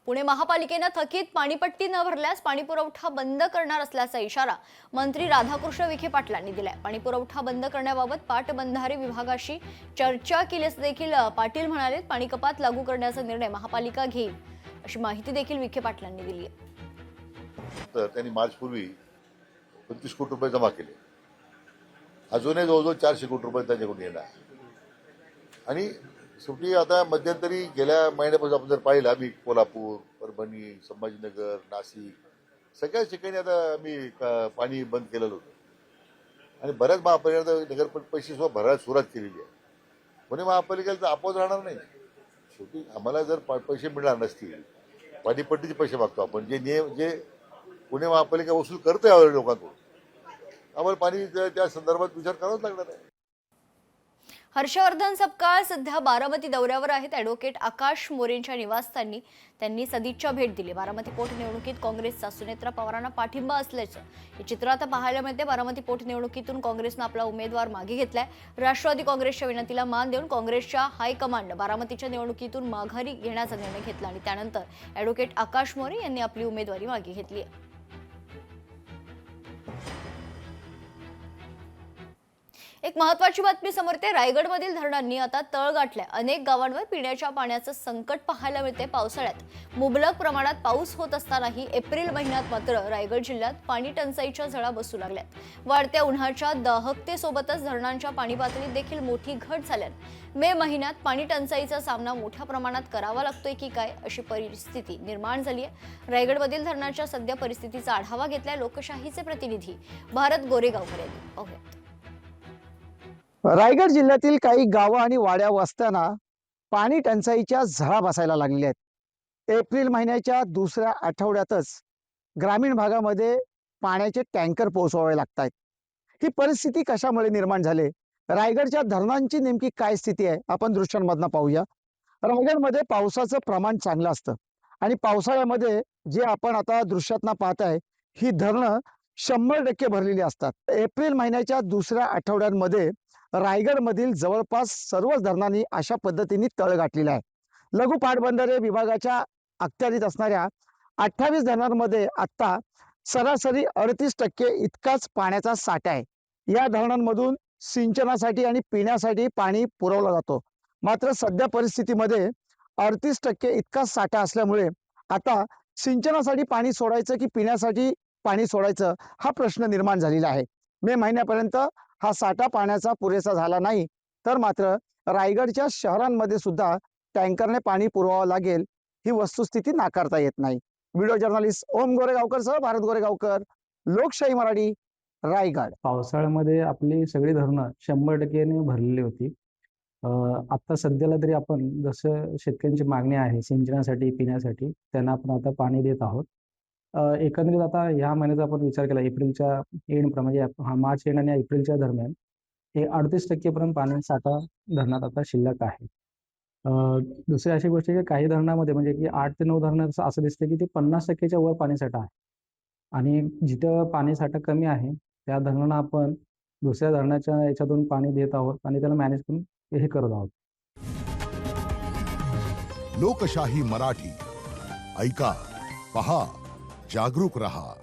पुणे महापालिकेने थकीत पाणीपट्टी न भरल्यास पाणीपुरवठा बंद करणार असल्याचा इशारा मंत्री राधाकृष्ण विखे पाटलांनी दिलाय। पाणीपुरवठा बंद करण्याबाबत पाटबंधारे विभागाशी चर्चा केल्यास देखील पाटील म्हणाले, पाणी कपात लागू करण्याचा निर्णय महापालिका घेईल अशी माहिती देखील विखे पाटलांनी दिली आहे। तर त्यांनी मार्चपूर्वी 25 कोटी रुपये जमा केले। अजूनही जवळजवळ 400 कोटी रुपये त्यांच्याकडून येणार। आणि शेवटी आता मध्यंतरी गेल्या महिन्यापासून आपण जर पाहिलं, आम्ही कोल्हापूर, परभणी, संभाजीनगर, नाशिक सगळ्याच ठिकाणी आता आम्ही पाणी बंद केलेलं होतं आणि बऱ्याच महापालिकेने नगर पैसे सुद्धा भरायला सुरुवात केलेली आहे। पुणे महापालिकेला तर आपोआप राहणार नाही। शेवटी आम्हाला जर पैसे मिळणार नसतील, पाणीपट्टीचे पैसे मागतो आपण, जे पुणे महापालिका वसूल करते यावेळी लोकांकडून, आम्हाला पाणी त्या संदर्भात विचार करावाच लागणार आहे। हर्षवर्धन सपकाळ सध्या बारामती दौऱ्यावर आहेत। ॲडव्होकेट आकाश मोरेंच्या निवासस्थानी त्यांनी सदिच्छा भेट दिली। बारामती पोटनिवडणुकीत काँग्रेसचा सुनेत्रा पवारांना पाठिंबा असल्याचं हे चित्र आता पाहायला मिळते। बारामती पोटनिवडणुकीतून काँग्रेसनं आपला उमेदवार मागे घेतलाय। राष्ट्रवादी काँग्रेसच्या विनंतीला मान देऊन काँग्रेसच्या हायकमांड बारामतीच्या निवडणुकीतून माघारी घेण्याचा निर्णय घेतला आणि त्यानंतर ॲडव्होकेट आकाश मोरे यांनी आपली उमेदवारी मागे घेतली आहे। एक महत्त्वाची बातमी समोर येते। रायगडमधील धरणांनी आता तळ गाठलाय। अनेक गावांवर पिण्याच्या पाण्याचं संकट पाहायला मिळते। पावसाळ्यात मुबलक प्रमाणात पाऊस होत असतानाही एप्रिल महिन्यात मात्र रायगड जिल्ह्यात पाणी टंचाईच्या झळा बसू लागल्यात। वाढत्या उन्हाच्या दाहकतेसोबतच धरणांच्या पाणी पातळीत देखील मोठी घट झाल्याने मे महिन्यात पाणी टंचाईचा सामना मोठ्या प्रमाणात करावा लागतोय की काय अशी परिस्थिती निर्माण झाली आहे। रायगडमधील धरणाच्या सध्या परिस्थितीचा आढावा घेतलाय लोकशाहीचे प्रतिनिधी भारत गोरेगावकर यांनी। पाहूयात। रायगड जिल्ह्यातील काही गावं आणि वाड्या वस्त्यांना पाणी टंचाईच्या झळा बसायला लागलेल्या आहेत। एप्रिल महिन्याच्या दुसऱ्या आठवड्यातच ग्रामीण भागामध्ये पाण्याचे टँकर पोहोचवावे लागतात। ही परिस्थिती कशामुळे निर्माण झाली, रायगडच्या धरणांची नेमकी काय स्थिती आहे, आपण दृश्यांमधनं पाहूया। रायगडमध्ये पावसाचं प्रमाण चांगलं असतं आणि पावसाळ्यामध्ये जे आपण आता दृश्यातनं पाहताय, ही धरणं 100% भरलेली असतात। एप्रिल महिन्याच्या दुसऱ्या आठवड्यांमध्ये रायगडमधील जवळपास सर्वच धरणांनी अशा पद्धतीने तळ गाठलेला आहे। लघु पाटबंधारे विभागाच्या अखत्यारीत असणाऱ्या 28 धरणांमध्ये आता सरासरी 38% इतकाच पाण्याचा साठा आहे। या धरणांमधून सिंचनासाठी आणि पिण्यासाठी पाणी पुरवला जातो। मात्र सध्या परिस्थितीमध्ये 38% इतकाच साठा असल्यामुळे आता सिंचनासाठी पाणी सोडायचं की पिण्यासाठी पाणी सोडायचं हा प्रश्न निर्माण झालेला आहे। मे महिन्यापर्यंत हा साठा पाण्याचा पुरेसा झाला नाही तर मात्र रायगडच्या शहरांमध्ये सुद्धा टँकरने पाणी पुरवावं लागेल, ही वस्तुस्थिती नाकारता येत नाही। व्हिडिओ जर्नलिस्ट ओम गोरेगावकर सह भारत गोरेगावकर, लोकशाही मराठी, रायगड। पावसाळ्यामध्ये आपली सगळी धरणं 100% भरलेली होती। आता सध्याला तरी आपण जसं शेतकऱ्यांची मागणी आहे सिंचनासाठी पिण्यासाठी त्यांना आपण आता पाणी देत आहोत। एकंदरीत आता ह्या महिन्याचा आपण विचार केला एप्रिलच्या एंड म्हणजे मार्च एंड आणि एप्रिलच्या दरम्यान हे 38% पर्यंत पाणी साठा धरणात आता शिल्लक आहे। दुसरी अशी गोष्ट की काही धरणामध्ये म्हणजे की 8 ते 9 धरणं असं दिसतं की ते 50%च्या वर पाणीसाठा आहे आणि जिथं पाणीसाठा कमी आहे त्या धरणांना आपण दुसऱ्या धरणाच्या याच्यातून पाणी देत आहोत आणि त्याला मॅनेज करून हे करत आहोत। लोकशाही मराठी ऐका, पहा, जागरूक रहा।